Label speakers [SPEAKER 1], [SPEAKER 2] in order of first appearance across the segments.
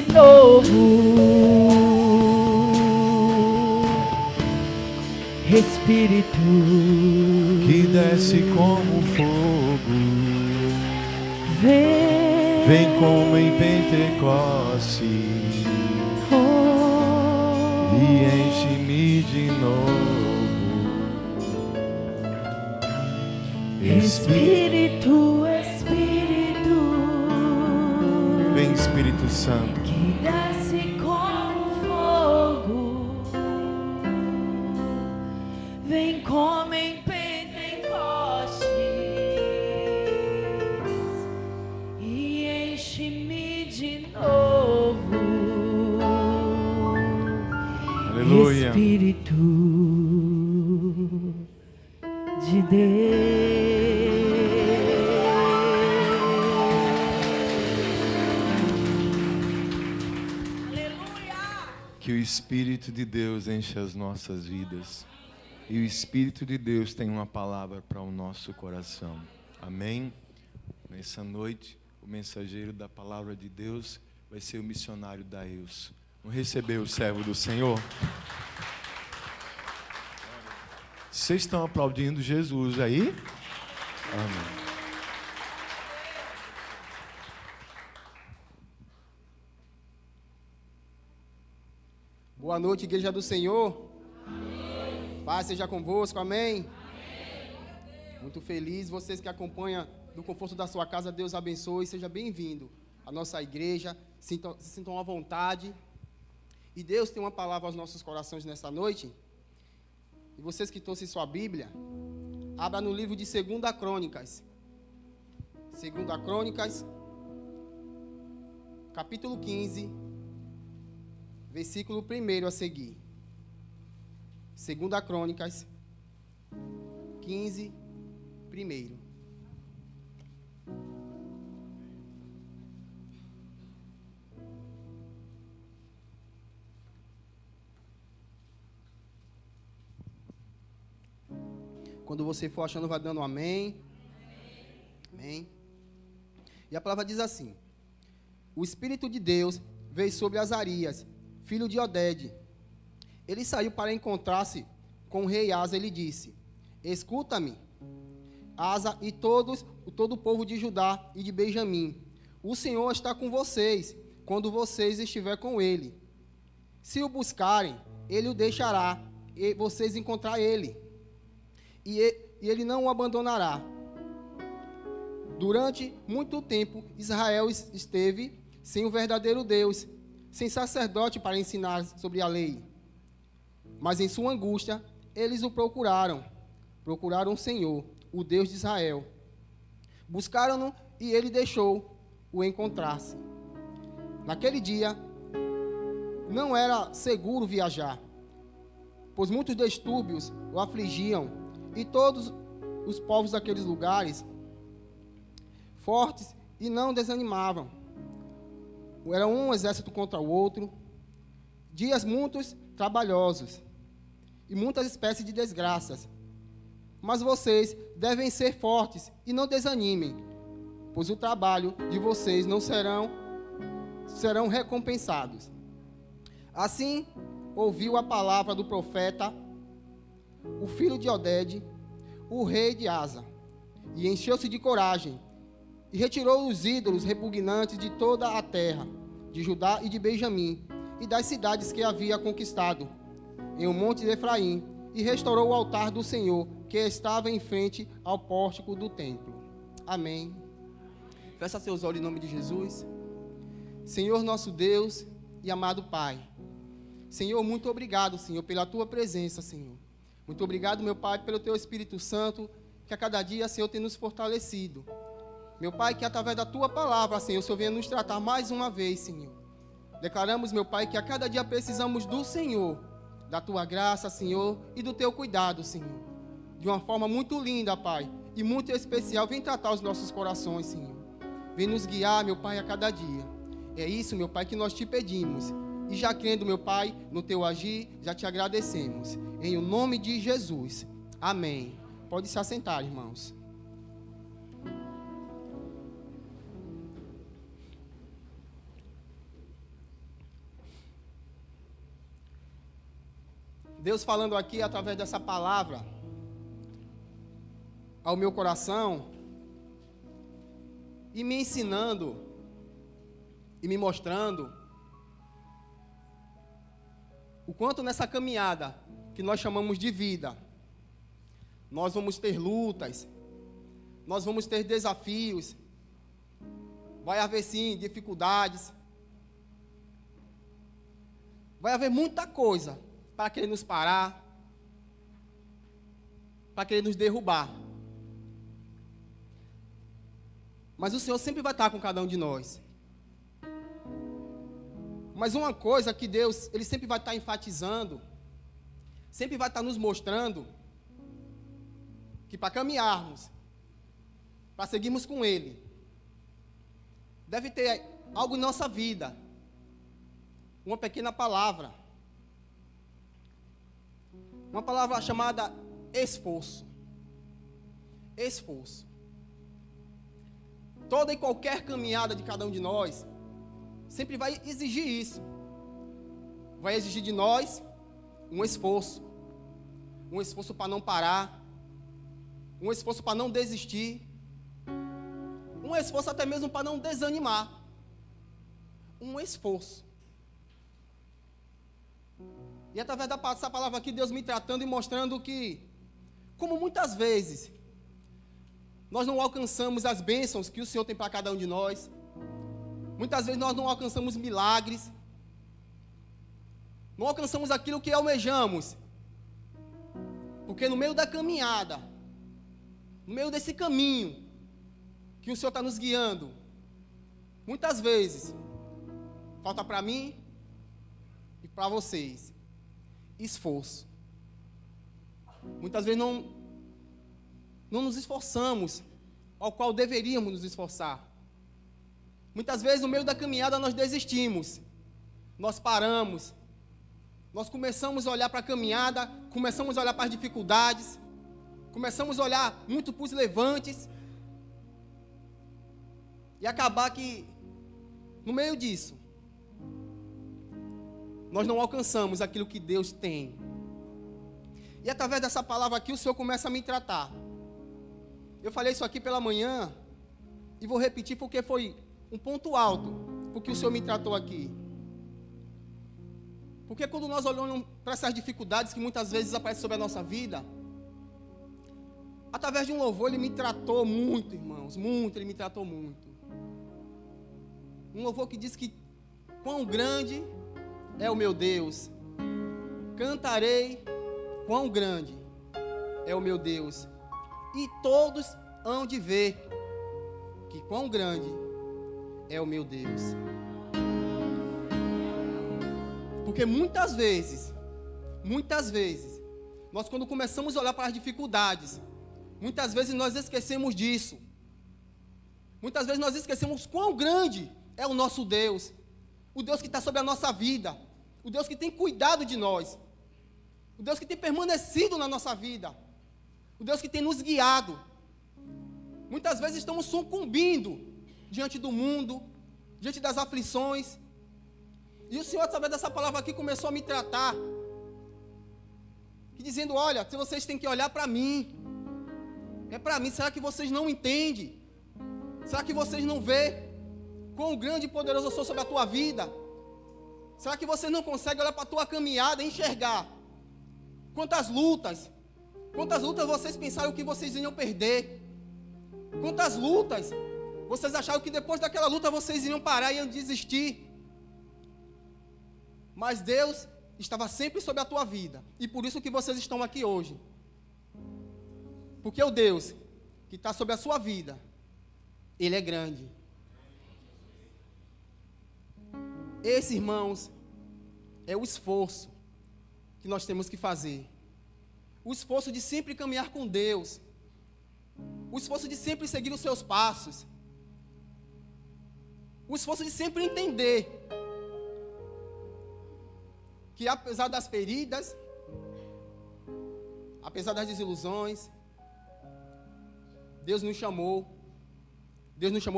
[SPEAKER 1] de novo. Espírito
[SPEAKER 2] que desce como fogo, vem como em Pentecoste e enche-me de novo.
[SPEAKER 1] Espírito, Espírito,
[SPEAKER 2] vem Espírito Santo,
[SPEAKER 1] que desce como fogo, vem como em Pentecostes e enche-me de novo.
[SPEAKER 2] aleluia.
[SPEAKER 1] Espírito de Deus.
[SPEAKER 2] Que o Espírito de Deus enche as nossas vidas. E o Espírito de Deus tem uma palavra para o nosso coração. Amém? Nessa noite, o mensageiro da palavra de Deus vai ser o missionário Dailson. Vamos receber o servo do Senhor? Vocês estão aplaudindo Jesus aí? Amém.
[SPEAKER 3] Boa noite, Igreja do Senhor. Amém. Paz seja convosco, amém? Amém. Muito feliz, vocês que acompanham do conforto da sua casa, Deus abençoe, seja bem-vindo à nossa igreja, se sintam à vontade. E Deus tem uma palavra aos nossos corações nessa noite. E vocês que trouxem sua Bíblia, abra no livro de 2 Crônicas. 2 Crônicas, capítulo 15, versículo 1 a seguir. 2 Crônicas 15, 1. Quando você for achando, vai dando um amém. Amém. E a palavra diz assim: o Espírito de Deus veio sobre Azarias, filho de Oded. Ele saiu para encontrar-se com o rei Asa e lhe disse: escuta-me, Asa e todo o povo de Judá e de Benjamim. O Senhor está com vocês, quando vocês estiverem com ele. Se o buscarem, ele o deixará, e vocês encontrar ele. E ele não o abandonará. Durante muito tempo, Israel esteve sem o verdadeiro Deus, sem sacerdote para ensinar sobre a lei. Mas em sua angústia, eles o procuraram o Senhor, o Deus de Israel. Buscaram-no e ele deixou-o encontrar-se. Naquele dia, não era seguro viajar, pois muitos distúrbios o afligiam, e todos os povos daqueles lugares, fortes e não desanimavam. Era um exército contra o outro, dias muitos trabalhosos e muitas espécies de desgraças. Mas vocês devem ser fortes e não desanimem, pois o trabalho de vocês não serão recompensados. Assim, ouviu a palavra do profeta, o filho de Oded, o rei de Asa, e encheu-se de coragem, e retirou os ídolos repugnantes de toda a terra, de Judá e de Benjamim, e das cidades que havia conquistado, em o monte de Efraim, e restaurou o altar do Senhor, que estava em frente ao pórtico do templo. Amém. Feche seus olhos em nome de Jesus. Senhor nosso Deus e amado Pai, Senhor, muito obrigado, Senhor, pela Tua presença, Senhor. Muito obrigado, meu Pai, pelo Teu Espírito Santo, que a cada dia, Senhor, tem nos fortalecido. Meu Pai, que através da Tua palavra, Senhor, o Senhor venha nos tratar mais uma vez, Senhor. Declaramos, meu Pai, que a cada dia precisamos do Senhor, da Tua graça, Senhor, e do Teu cuidado, Senhor. De uma forma muito linda, Pai, e muito especial, vem tratar os nossos corações, Senhor. Vem nos guiar, meu Pai, a cada dia. É isso, meu Pai, que nós te pedimos. E já crendo, meu Pai, no Teu agir, já te agradecemos. Em o nome de Jesus. Amém. Pode se assentar, irmãos. Deus falando aqui através dessa palavra ao meu coração e me ensinando e me mostrando o quanto nessa caminhada que nós chamamos de vida, nós vamos ter lutas, nós vamos ter desafios, vai haver sim dificuldades, vai haver muita coisa para querer nos parar, para querer nos derrubar. Mas o Senhor sempre vai estar com cada um de nós. Mas uma coisa que Deus, Ele sempre vai estar enfatizando, sempre vai estar nos mostrando, que para caminharmos, para seguirmos com Ele, deve ter algo em nossa vida, uma pequena palavra, uma palavra chamada esforço. Esforço. Toda e qualquer caminhada de cada um de nós sempre vai exigir isso. Vai exigir de nós um esforço para não parar, um esforço para não desistir, um esforço até mesmo para não desanimar, um esforço. E através dessa palavra aqui, Deus me tratando e mostrando que, como muitas vezes nós não alcançamos as bênçãos que o Senhor tem para cada um de nós, muitas vezes nós não alcançamos milagres, não alcançamos aquilo que almejamos, porque no meio da caminhada, no meio desse caminho que o Senhor está nos guiando, muitas vezes falta para mim e para vocês esforço. Muitas vezes não nos esforçamos ao qual deveríamos nos esforçar. Muitas vezes no meio da caminhada nós desistimos, nós paramos, nós começamos a olhar para a caminhada, começamos a olhar para as dificuldades, começamos a olhar muito para os levantes, e acabar que, no meio disso, nós não alcançamos aquilo que Deus tem. E através dessa palavra aqui, o Senhor começa a me tratar. Eu falei isso aqui pela manhã, e vou repetir porque foi um ponto alto, porque o Senhor me tratou aqui. Porque quando nós olhamos para essas dificuldades que muitas vezes aparecem sobre a nossa vida, através de um louvor, Ele me tratou muito, irmãos, muito, Ele me tratou muito. Um louvor que diz que quão grande é o meu Deus, cantarei quão grande é o meu Deus, e todos hão de ver que quão grande é o meu Deus. Porque muitas vezes, nós quando começamos a olhar para as dificuldades, muitas vezes nós esquecemos disso. Muitas vezes nós esquecemos quão grande é o nosso Deus, o Deus que está sobre a nossa vida, o Deus que tem cuidado de nós, o Deus que tem permanecido na nossa vida, o Deus que tem nos guiado. Muitas vezes estamos sucumbindo diante do mundo, diante das aflições, e o Senhor, através dessa palavra aqui, começou a me tratar, e dizendo: olha, vocês têm que olhar para mim, é para mim. Será que vocês não entendem? Será que vocês não veem quão grande e poderoso eu sou sobre a tua vida? Será que vocês não conseguem olhar para a tua caminhada e enxergar quantas lutas vocês pensaram que vocês iriam perder? Quantas lutas vocês acharam que depois daquela luta vocês iriam parar e iam desistir? Mas Deus estava sempre sobre a tua vida, e por isso que vocês estão aqui hoje. Porque o Deus que está sobre a sua vida, Ele é grande. Esse, irmãos, é o esforço que nós temos que fazer. O esforço de sempre caminhar com Deus. O esforço de sempre seguir os seus passos. O esforço de sempre entender que apesar das feridas, apesar das desilusões, Deus nos chamou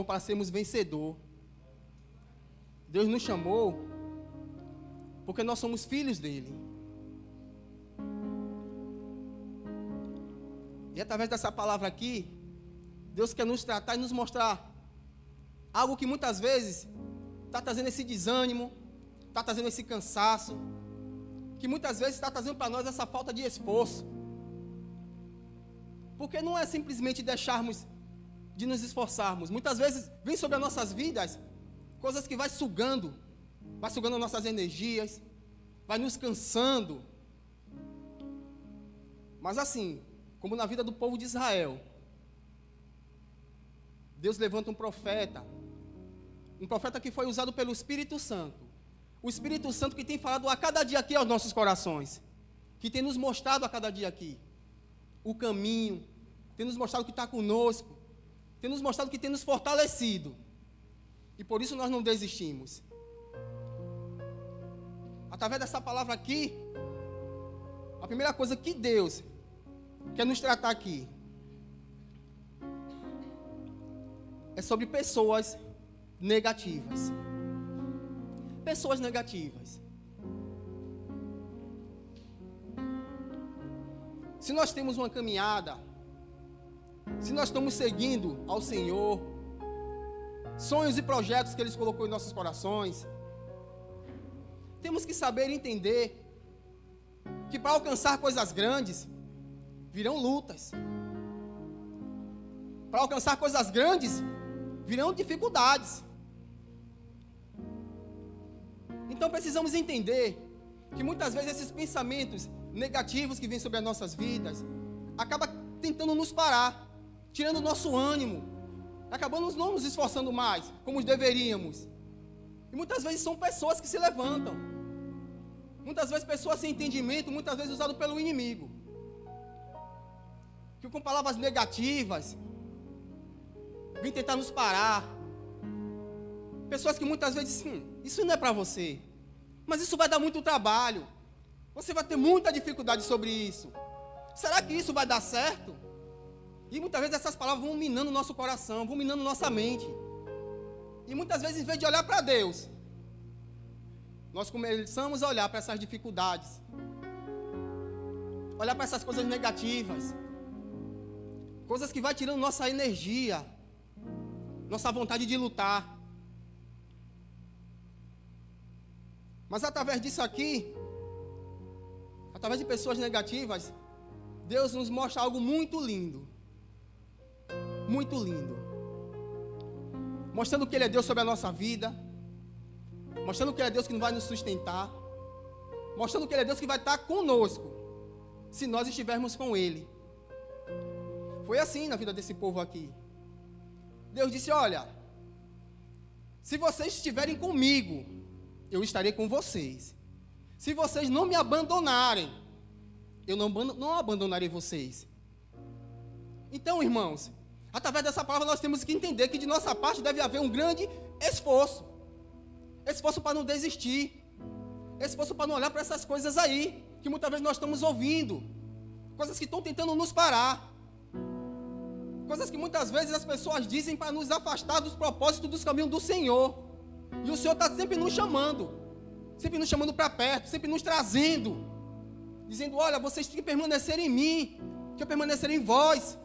[SPEAKER 3] para sermos vencedor. Deus nos chamou porque nós somos filhos dele. E através dessa palavra aqui, Deus quer nos tratar e nos mostrar algo que muitas vezes está trazendo esse desânimo, está trazendo esse cansaço, que muitas vezes está trazendo para nós essa falta de esforço. Porque não é simplesmente deixarmos de nos esforçarmos. Muitas vezes vem sobre as nossas vidas coisas que vai sugando nossas energias, vai nos cansando. Mas assim, como na vida do povo de Israel, Deus levanta um profeta que foi usado pelo Espírito Santo. O Espírito Santo que tem falado a cada dia aqui aos nossos corações, que tem nos mostrado a cada dia aqui o caminho, tem nos mostrado que está conosco, tem nos mostrado que tem nos fortalecido. E por isso nós não desistimos. Através dessa palavra aqui, a primeira coisa que Deus quer nos tratar aqui é sobre pessoas negativas. Pessoas negativas. Se nós temos uma caminhada, se nós estamos seguindo ao Senhor, sonhos e projetos que Ele colocou em nossos corações, temos que saber e entender que para alcançar coisas grandes, virão lutas. Para alcançar coisas grandes, virão dificuldades. Então precisamos entender que muitas vezes esses pensamentos negativos que vêm sobre as nossas vidas acabam tentando nos parar, tirando o nosso ânimo, acabamos não nos esforçando mais como deveríamos. E muitas vezes são pessoas que se levantam, muitas vezes pessoas sem entendimento, muitas vezes usadas pelo inimigo, que com palavras negativas vêm tentar nos parar. Pessoas que muitas vezes dizem, isso não é para você, mas isso vai dar muito trabalho, você vai ter muita dificuldade sobre isso, será que isso vai dar certo? E muitas vezes essas palavras vão minando o nosso coração, vão minando nossa mente. E muitas vezes, em vez de olhar para Deus, nós começamos a olhar para essas dificuldades, olhar para essas coisas negativas, coisas que vão tirando nossa energia, nossa vontade de lutar. Mas através disso aqui, através de pessoas negativas, Deus nos mostra algo muito lindo. Muito lindo. Mostrando que Ele é Deus sobre a nossa vida. Mostrando que Ele é Deus que vai nos sustentar. Mostrando que Ele é Deus que vai estar conosco, se nós estivermos com Ele. Foi assim na vida desse povo aqui. Deus disse, olha, se vocês estiverem comigo, eu estarei com vocês. Se vocês não me abandonarem, eu não abandonarei vocês. Então, irmãos, através dessa palavra nós temos que entender que de nossa parte deve haver um grande esforço. Esforço para não desistir. Esforço para não olhar para essas coisas aí, que muitas vezes nós estamos ouvindo. Coisas que estão tentando nos parar. Coisas que muitas vezes as pessoas dizem para nos afastar dos propósitos dos caminhos do Senhor. E o Senhor está sempre nos chamando para perto, sempre nos trazendo, dizendo, olha, vocês têm que permanecer em mim, que eu permanecerei em vós.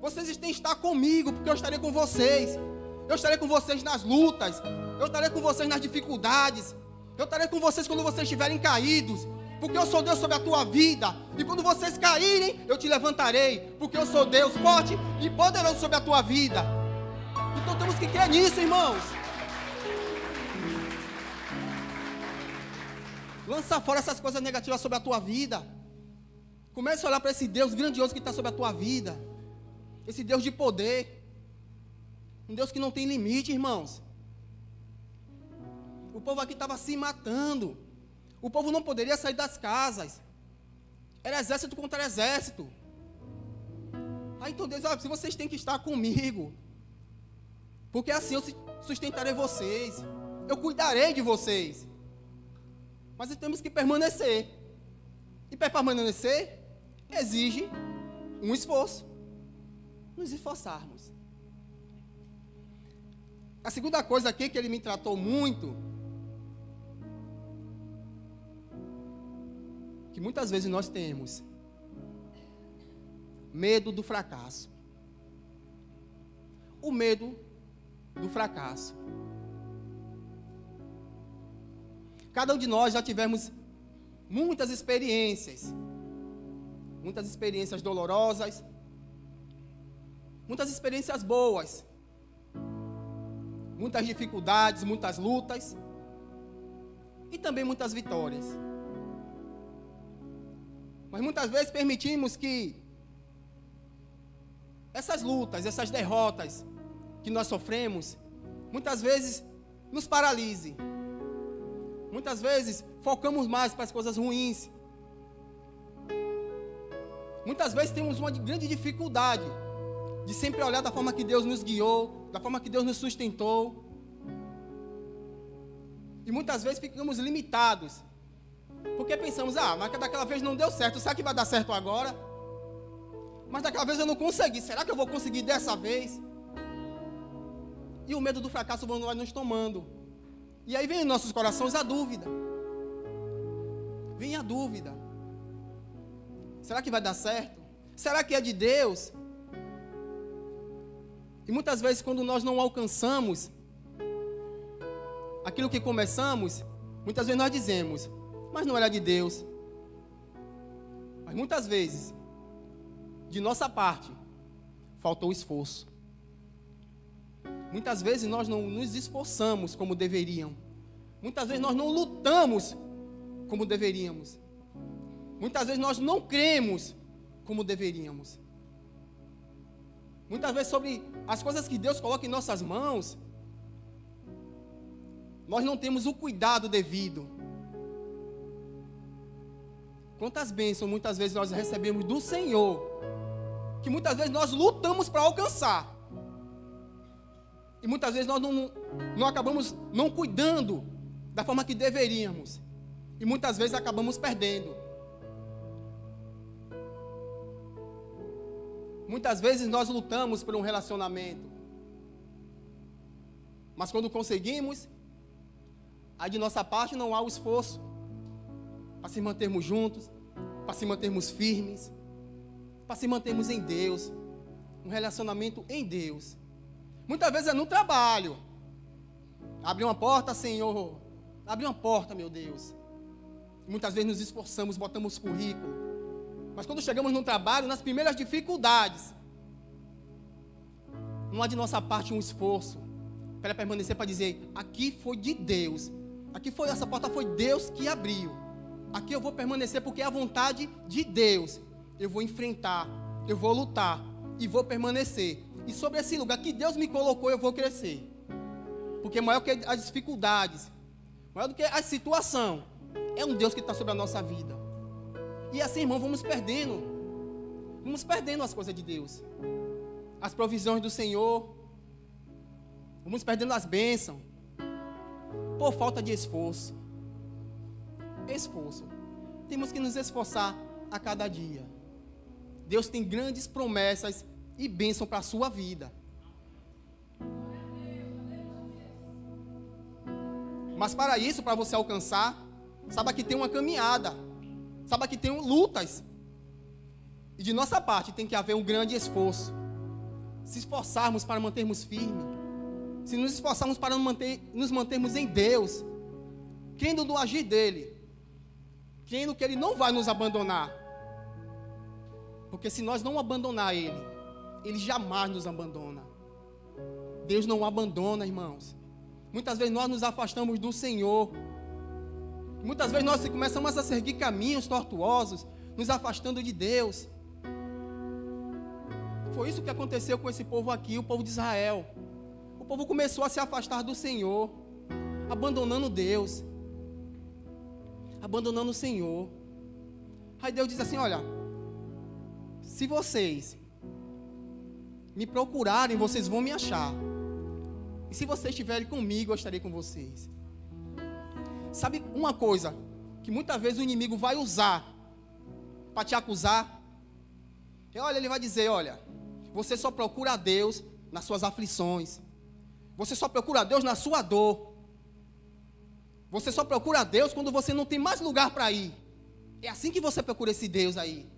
[SPEAKER 3] Vocês têm que estar comigo, porque eu estarei com vocês. Eu estarei com vocês nas lutas, eu estarei com vocês nas dificuldades, eu estarei com vocês quando vocês estiverem caídos, porque eu sou Deus sobre a tua vida. E quando vocês caírem, eu te levantarei, porque eu sou Deus forte e poderoso sobre a tua vida. Então temos que crer nisso, irmãos. Lança fora essas coisas negativas sobre a tua vida. Comece a olhar para esse Deus grandioso que está sobre a tua vida. Esse Deus de poder. Um Deus que não tem limite, irmãos. O povo aqui estava se matando. O povo não poderia sair das casas. Era exército contra exército. Aí então Deus, olha, se vocês têm que estar comigo, porque assim eu sustentarei vocês. Eu cuidarei de vocês. Mas temos que permanecer. E para permanecer, exige um esforço. Nos esforçarmos. A segunda coisa aqui que ele me tratou muito, que muitas vezes nós temos, medo do fracasso. O medo do fracasso. Cada um de nós já tivemos muitas experiências dolorosas, muitas experiências boas, muitas dificuldades, muitas lutas e também muitas vitórias. Mas muitas vezes permitimos que essas lutas, essas derrotas que nós sofremos, muitas vezes nos paralise. Muitas vezes focamos mais para as coisas ruins. Muitas vezes temos uma grande dificuldade de sempre olhar da forma que Deus nos guiou, da forma que Deus nos sustentou. E muitas vezes ficamos limitados, porque pensamos, mas daquela vez não deu certo, será que vai dar certo agora? Mas daquela vez eu não consegui, será que eu vou conseguir dessa vez? E o medo do fracasso vai nos tomando. E aí vem em nossos corações a dúvida. Vem a dúvida. Será que vai dar certo? Será que é de Deus? E muitas vezes quando nós não alcançamos aquilo que começamos, muitas vezes nós dizemos, mas não era de Deus. Mas muitas vezes, de nossa parte, faltou esforço. Muitas vezes nós não nos esforçamos como deveriam. Muitas vezes nós não lutamos como deveríamos. Muitas vezes nós não cremos como deveríamos. Muitas vezes sobre as coisas que Deus coloca em nossas mãos, nós não temos o cuidado devido. Quantas bênçãos muitas vezes nós recebemos do Senhor, que muitas vezes nós lutamos para alcançar. E muitas vezes nós não acabamos não cuidando da forma que deveríamos. E muitas vezes acabamos perdendo. Muitas vezes nós lutamos por um relacionamento. Mas quando conseguimos, aí de nossa parte não há o esforço para se mantermos juntos, para se mantermos firmes, para se mantermos em Deus. Um relacionamento em Deus. Muitas vezes é no trabalho. Abre uma porta, Senhor. Abre uma porta, meu Deus. Muitas vezes nos esforçamos, botamos currículo. Mas quando chegamos no trabalho, nas primeiras dificuldades, não há de nossa parte um esforço para permanecer, para dizer, aqui foi de Deus. Essa porta foi Deus que abriu. Aqui eu vou permanecer porque é a vontade de Deus. Eu vou enfrentar, eu vou lutar e vou permanecer. E sobre esse lugar que Deus me colocou, eu vou crescer. Porque maior que as dificuldades, maior do que a situação, é um Deus que está sobre a nossa vida. E assim, irmão, vamos perdendo as coisas de Deus. As provisões do Senhor. Vamos perdendo as bênçãos. Por falta de esforço. Esforço. Temos que nos esforçar a cada dia. Deus tem grandes promessas e bênção para a sua vida. Mas para isso, para você alcançar, saiba que tem uma caminhada. Saiba que tem lutas. E de nossa parte tem que haver um grande esforço. Se esforçarmos para mantermos firmes. Se nos esforçarmos para nos mantermos em Deus. Crendo no agir dEle. Crendo que Ele não vai nos abandonar. Porque se nós não abandonar Ele, Ele jamais nos abandona. Deus não abandona, irmãos. Muitas vezes nós nos afastamos do Senhor. Muitas vezes nós começamos a seguir caminhos tortuosos, nos afastando de Deus. Foi isso que aconteceu com esse povo aqui, o povo de Israel. O povo começou a se afastar do Senhor, abandonando Deus, abandonando o Senhor. Aí Deus diz assim, olha, se vocês me procurarem, vocês vão me achar. E se vocês estiverem comigo, eu estarei com vocês. Sabe uma coisa que muitas vezes o inimigo vai usar para te acusar? Olha, ele vai dizer, olha, você só procura a Deus nas suas aflições. Você só procura a Deus na sua dor. Você só procura a Deus quando você não tem mais lugar para ir. É assim que você procura esse Deus aí.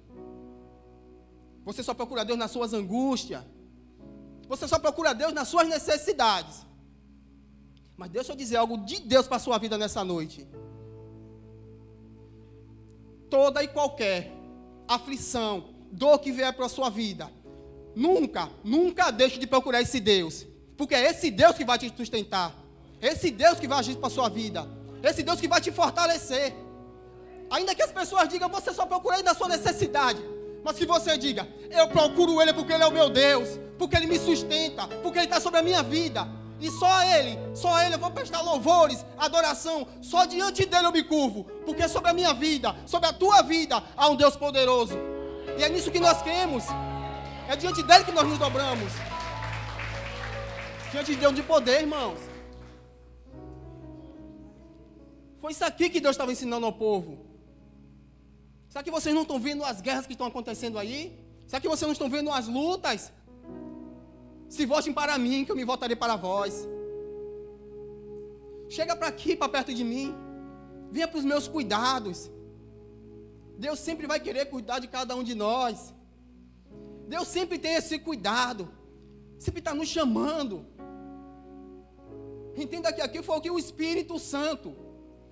[SPEAKER 3] Você só procura Deus nas suas angústias. Você só procura Deus nas suas necessidades. Mas deixa eu dizer algo de Deus para a sua vida nessa noite. Toda e qualquer aflição, dor que vier para a sua vida, nunca deixe de procurar esse Deus. Porque é esse Deus que vai te sustentar. Esse Deus que vai agir para a sua vida. Esse Deus que vai te fortalecer. Ainda que as pessoas digam, você só procura Ele na sua necessidade. Mas que você diga, eu procuro Ele porque Ele é o meu Deus. Porque Ele me sustenta. Porque Ele está sobre a minha vida. E só a Ele eu vou prestar louvores, adoração. Só diante dEle eu me curvo. Porque sobre a minha vida, sobre a tua vida, há um Deus poderoso. E é nisso que nós cremos. É diante dEle que nós nos dobramos. Diante de Deus de poder, irmãos. Foi isso aqui que Deus estava ensinando ao povo. Será que vocês não estão vendo as guerras que estão acontecendo aí? Será que vocês não estão vendo as lutas? Se votem para mim, que eu me votarei para vós. Chega para aqui, para perto de mim. Venha para os meus cuidados. Deus sempre vai querer cuidar de cada um de nós. Deus sempre tem esse cuidado. Sempre está nos chamando. Entenda que aqui foi o que o Espírito Santo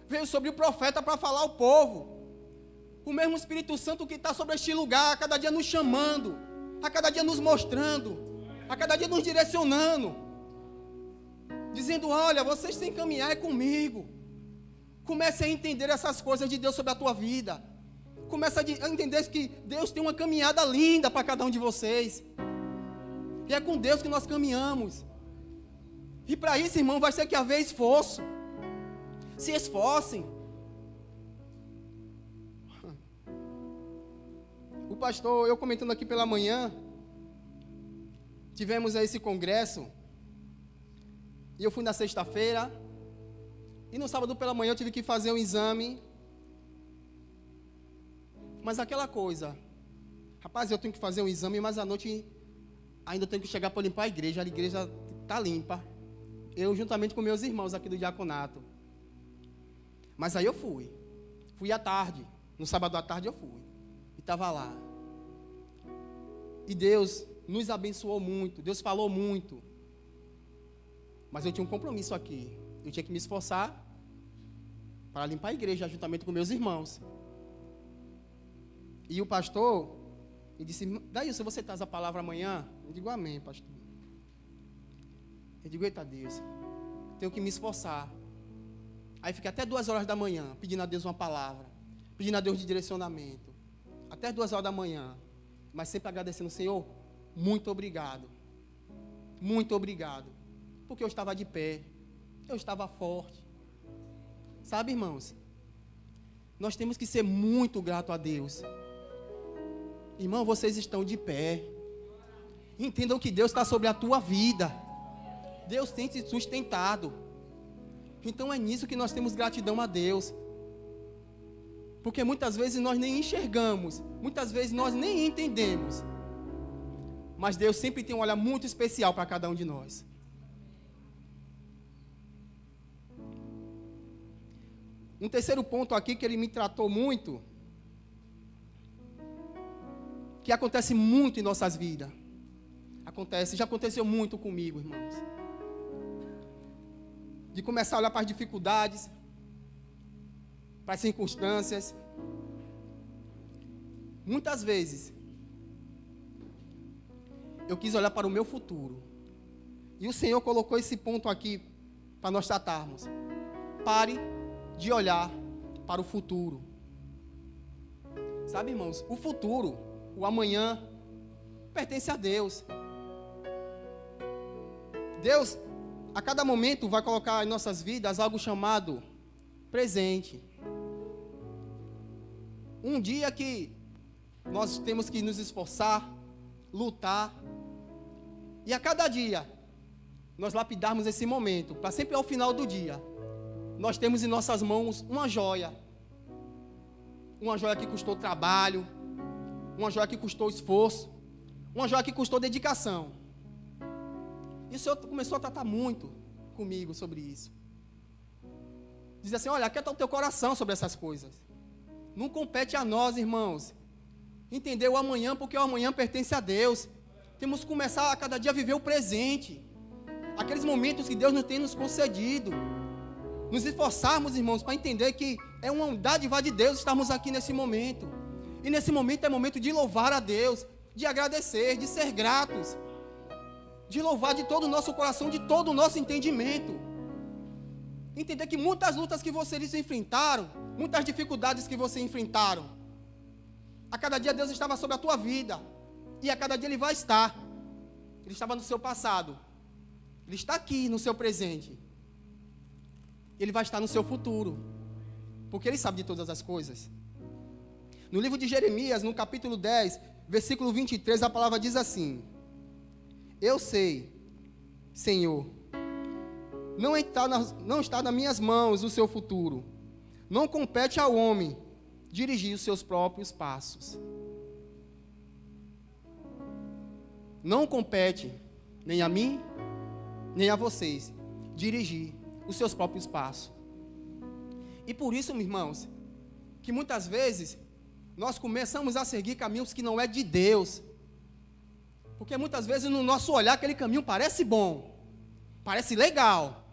[SPEAKER 3] veio sobre o profeta para falar ao povo. O mesmo Espírito Santo que está sobre este lugar, a cada dia nos chamando, a cada dia nos mostrando, a cada dia nos direcionando, dizendo, olha, vocês têm que caminhar comigo. Comece a entender essas coisas de Deus sobre a tua vida. Comece a entender que Deus tem uma caminhada linda para cada um de vocês. E é com Deus que nós caminhamos. E para isso, irmão, vai ter que haver esforço. Se esforcem. O pastor, eu comentando aqui pela manhã, tivemos esse congresso, e eu fui na sexta-feira, e no sábado pela manhã eu tive que fazer um exame, mas aquela coisa, rapaz, eu tenho que fazer um exame, mas à noite ainda tenho que chegar para limpar a igreja está limpa, eu juntamente com meus irmãos aqui do diaconato. Mas aí eu fui à tarde, no sábado à tarde eu fui, e estava lá. E Deus nos abençoou muito, Deus falou muito. Mas eu tinha um compromisso aqui, eu tinha que me esforçar para limpar a igreja juntamente com meus irmãos. E o pastor, ele disse, daí se você traz a palavra amanhã? Eu digo, amém, pastor. Eu digo, eita Deus, tenho que me esforçar. Aí fiquei até 2 horas da manhã, pedindo a Deus uma palavra, pedindo a Deus de direcionamento, até 2 horas da manhã, mas sempre agradecendo, Senhor, muito obrigado, porque eu estava de pé, eu estava forte, sabe, irmãos, nós temos que ser muito gratos a Deus. Irmão, vocês estão de pé, entendam que Deus está sobre a tua vida, Deus tem te sustentado. Então é nisso que nós temos gratidão a Deus. Porque muitas vezes nós nem enxergamos, muitas vezes nós nem entendemos. Mas Deus sempre tem um olhar muito especial para cada um de nós. Um terceiro ponto aqui que ele me tratou muito, que acontece muito em nossas vidas. Já aconteceu muito comigo, irmãos. De começar a olhar para as dificuldades, para as circunstâncias. Muitas vezes, eu quis olhar para o meu futuro. E o Senhor colocou esse ponto aqui para nós tratarmos. Pare de olhar para o futuro. Sabe, irmãos, o futuro, o amanhã, pertence a Deus. Deus, a cada momento, vai colocar em nossas vidas algo chamado presente. Um dia que nós temos que nos esforçar, lutar, e a cada dia nós lapidarmos esse momento, para sempre ao final do dia, nós temos em nossas mãos uma joia que custou trabalho, uma joia que custou esforço, uma joia que custou dedicação. E o Senhor começou a tratar muito comigo sobre isso. Diz assim, olha, aquieta o teu coração sobre essas coisas. Não compete a nós, irmãos, entender o amanhã, porque o amanhã pertence a Deus. Temos que começar a cada dia a viver o presente, aqueles momentos que Deus tem nos concedido. Nos esforçarmos, irmãos, para entender que é uma dádiva de Deus estarmos aqui nesse momento. E nesse momento é momento de louvar a Deus, de agradecer, de ser gratos, de louvar de todo o nosso coração, de todo o nosso entendimento. Entender que muitas lutas que vocês enfrentaram, muitas dificuldades que vocês enfrentaram, a cada dia Deus estava sobre a tua vida, e a cada dia Ele vai estar. Ele estava no seu passado, Ele está aqui no seu presente, Ele vai estar no seu futuro, porque Ele sabe de todas as coisas. No livro de Jeremias, no capítulo 10, versículo 23, a palavra diz assim: eu sei, Senhor, não está nas minhas mãos o seu futuro. Não compete ao homem dirigir os seus próprios passos. Não compete nem a mim, nem a vocês dirigir os seus próprios passos. E por isso, meus irmãos, que muitas vezes nós começamos a seguir caminhos que não é de Deus. Porque muitas vezes no nosso olhar aquele caminho parece bom, parece legal,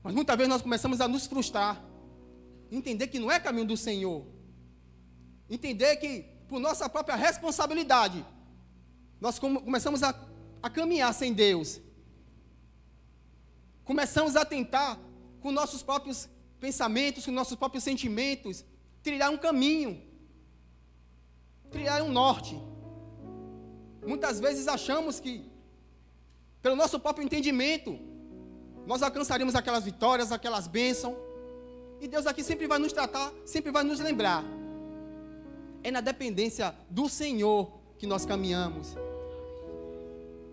[SPEAKER 3] mas muitas vezes nós começamos a nos frustrar, entender que não é caminho do Senhor, entender que por nossa própria responsabilidade nós começamos a caminhar sem Deus, começamos a tentar com nossos próprios pensamentos, com nossos próprios sentimentos, trilhar um caminho, trilhar um norte. Muitas vezes achamos que, pelo nosso próprio entendimento, nós alcançaremos aquelas vitórias, aquelas bênçãos. E Deus aqui sempre vai nos tratar, sempre vai nos lembrar. É na dependência do Senhor que nós caminhamos.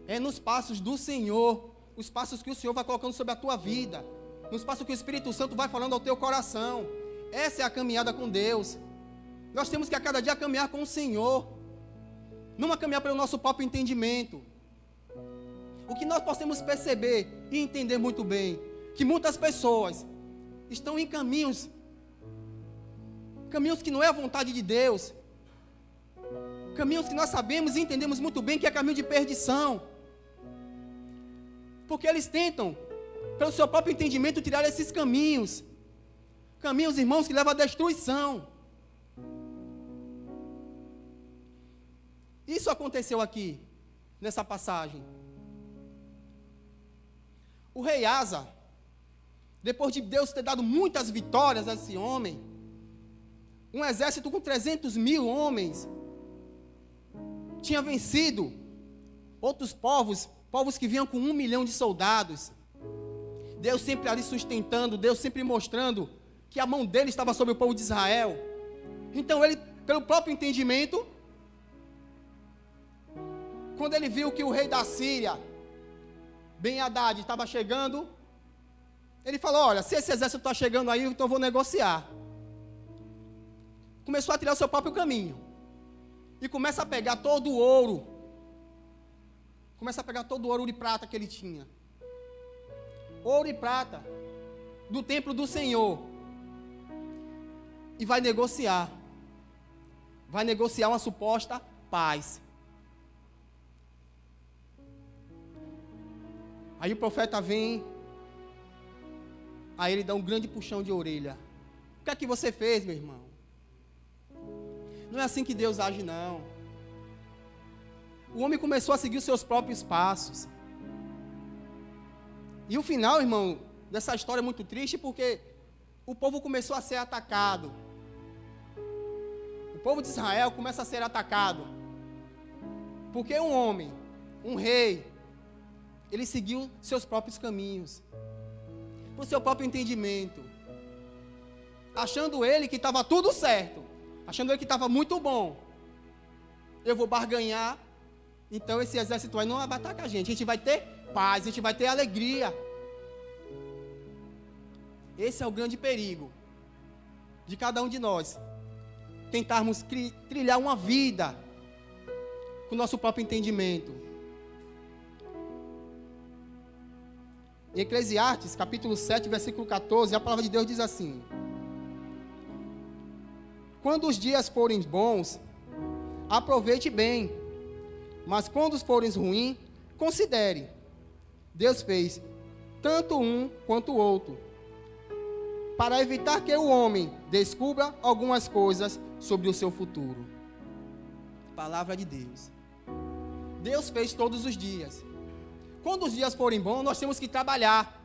[SPEAKER 3] É nos passos do Senhor, os passos que o Senhor vai colocando sobre a tua vida, nos passos que o Espírito Santo vai falando ao teu coração. Essa é a caminhada com Deus. Nós temos que a cada dia caminhar com o Senhor. Não a caminhar pelo nosso próprio entendimento. O que nós podemos perceber e entender muito bem, que muitas pessoas estão em caminhos que não é a vontade de Deus, caminhos que nós sabemos e entendemos muito bem que é caminho de perdição, porque eles tentam, pelo seu próprio entendimento, tirar esses caminhos, irmãos, que levam à destruição. Isso aconteceu aqui, nessa passagem. O rei Asa, depois de Deus ter dado muitas vitórias a esse homem, um exército com 300 mil homens, tinha vencido outros povos que vinham com 1 milhão de soldados. Deus sempre ali sustentando, Deus sempre mostrando que a mão dele estava sobre o povo de Israel. Então ele, pelo próprio entendimento, quando ele viu que o rei da Síria, Ben-Hadad, estava chegando, ele falou: olha, se esse exército está chegando aí, então eu vou negociar. Começou a tirar o seu próprio caminho. E começa a pegar todo o ouro. Começa a pegar todo o ouro e prata que ele tinha. Ouro e prata do templo do Senhor. E vai negociar. Vai negociar uma suposta paz. Aí o profeta vem, aí ele dá um grande puxão de orelha. O que é que você fez, meu irmão? Não é assim que Deus age, não. O homem começou a seguir os seus próprios passos. E o final, irmão, dessa história é muito triste, porque o povo começou a ser atacado. O povo de Israel começa a ser atacado. Porque um homem, um rei, ele seguiu seus próprios caminhos, por seu próprio entendimento, achando ele que estava tudo certo, achando ele que estava muito bom. Eu vou barganhar, então esse exército aí não vai bater com a gente vai ter paz, a gente vai ter alegria. Esse é o grande perigo de cada um de nós, tentarmos trilhar uma vida com o nosso próprio entendimento. Em Eclesiastes, capítulo 7, versículo 14, a palavra de Deus diz assim: quando os dias forem bons, aproveite bem. Mas quando forem ruins, considere. Deus fez tanto um quanto o outro, para evitar que o homem descubra algumas coisas sobre o seu futuro. Palavra de Deus. Deus fez todos os dias. Quando os dias forem bons, nós temos que trabalhar.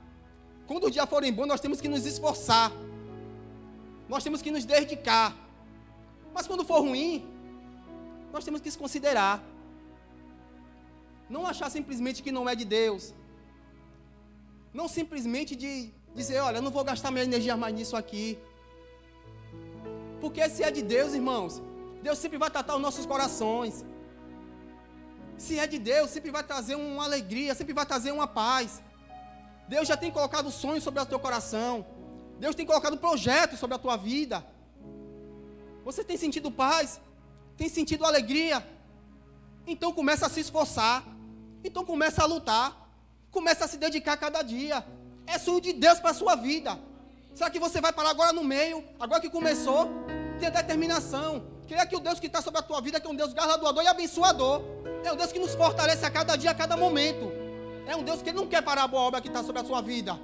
[SPEAKER 3] Quando os dias forem bons, nós temos que nos esforçar. Nós temos que nos dedicar. Mas quando for ruim, nós temos que se considerar. Não achar simplesmente que não é de Deus. Não simplesmente de dizer, olha, eu não vou gastar minha energia mais nisso aqui. Porque se é de Deus, irmãos, Deus sempre vai tratar os nossos corações. Se é de Deus, sempre vai trazer uma alegria, sempre vai trazer uma paz. Deus já tem colocado sonhos sobre o teu coração. Deus tem colocado projetos sobre a tua vida. Você tem sentido paz? Tem sentido alegria? Então começa a se esforçar. Então começa a lutar. Começa a se dedicar a cada dia. É sonho de Deus para a sua vida. Será que você vai parar agora no meio? Agora que começou? Tenha determinação. Creia que o Deus que está sobre a tua vida é um Deus galardoador e abençoador. É um Deus que nos fortalece a cada dia, a cada momento. É um Deus que não quer parar a boa obra que está sobre a sua vida.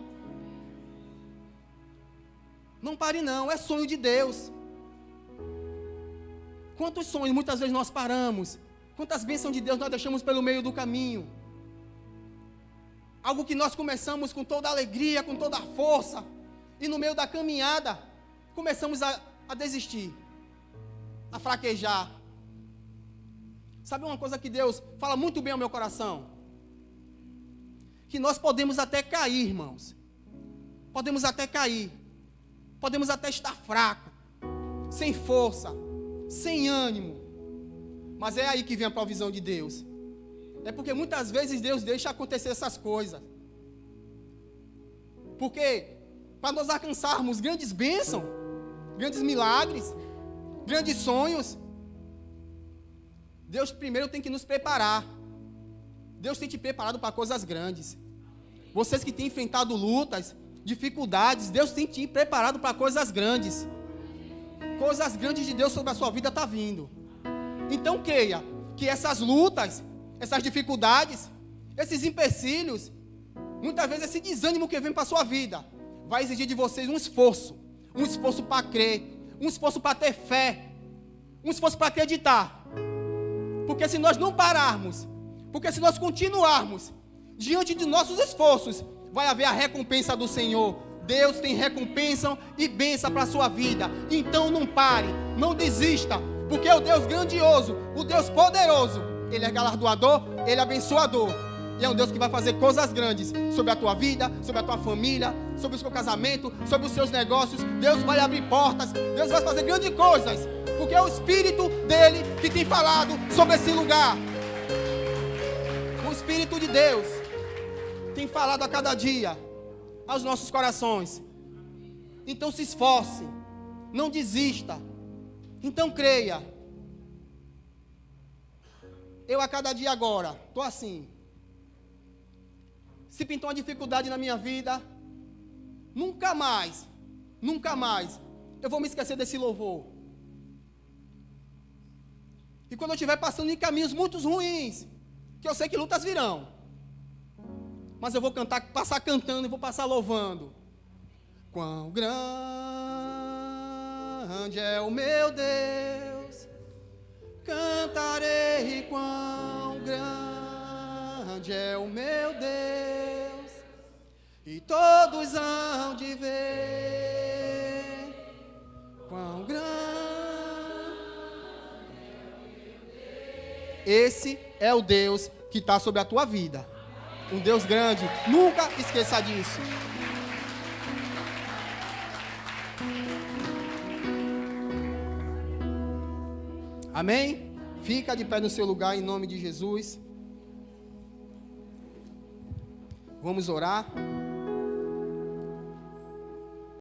[SPEAKER 3] Não pare não, é sonho de Deus. Quantos sonhos muitas vezes nós paramos? Quantas bênçãos de Deus nós deixamos pelo meio do caminho? Algo que nós começamos com toda a alegria, com toda a força, e no meio da caminhada, começamos a desistir, a fraquejar. Sabe uma coisa que Deus fala muito bem ao meu coração? Que nós podemos até cair, irmãos. Podemos até cair. Podemos até estar fraco, sem força, sem ânimo. Mas é aí que vem a provisão de Deus. É porque muitas vezes Deus deixa acontecer essas coisas. Porque para nós alcançarmos grandes bênçãos, grandes milagres, grandes sonhos, Deus primeiro tem que nos preparar. Deus tem te preparado para coisas grandes. Vocês que têm enfrentado lutas, dificuldades, Deus tem te preparado para coisas grandes. Coisas grandes de Deus sobre a sua vida está vindo. Então creia que essas lutas, essas dificuldades, esses empecilhos, muitas vezes esse desânimo que vem para a sua vida, vai exigir de vocês um esforço para crer, um esforço para ter fé, um esforço para acreditar. Porque se nós não pararmos, porque se nós continuarmos diante de nossos esforços, vai haver a recompensa do Senhor. Deus tem recompensa e bênção para a sua vida. Então não pare, não desista, porque o Deus grandioso, o Deus poderoso, Ele é galardoador, Ele é abençoador. E é um Deus que vai fazer coisas grandes sobre a tua vida, sobre a tua família, sobre o seu casamento, sobre os seus negócios. Deus vai abrir portas, Deus vai fazer grandes coisas, porque é o Espírito dEle que tem falado sobre esse lugar. O Espírito de Deus tem falado a cada dia aos nossos corações. Então se esforce, não desista, então creia. Eu a cada dia agora estou assim. Se pintou uma dificuldade na minha vida, nunca mais eu vou me esquecer desse louvor. E quando eu estiver passando em caminhos muito ruins, que eu sei que lutas virão, mas eu vou passar cantando e vou passar louvando. Quão grande é o meu Deus, cantarei quão grande é o meu Deus, e todos hão de ver quão grande é o meu Deus. Esse é o Deus que está sobre a tua vida. Um Deus grande, nunca esqueça disso. Amém? Fica de pé no seu lugar em nome de Jesus. Vamos orar.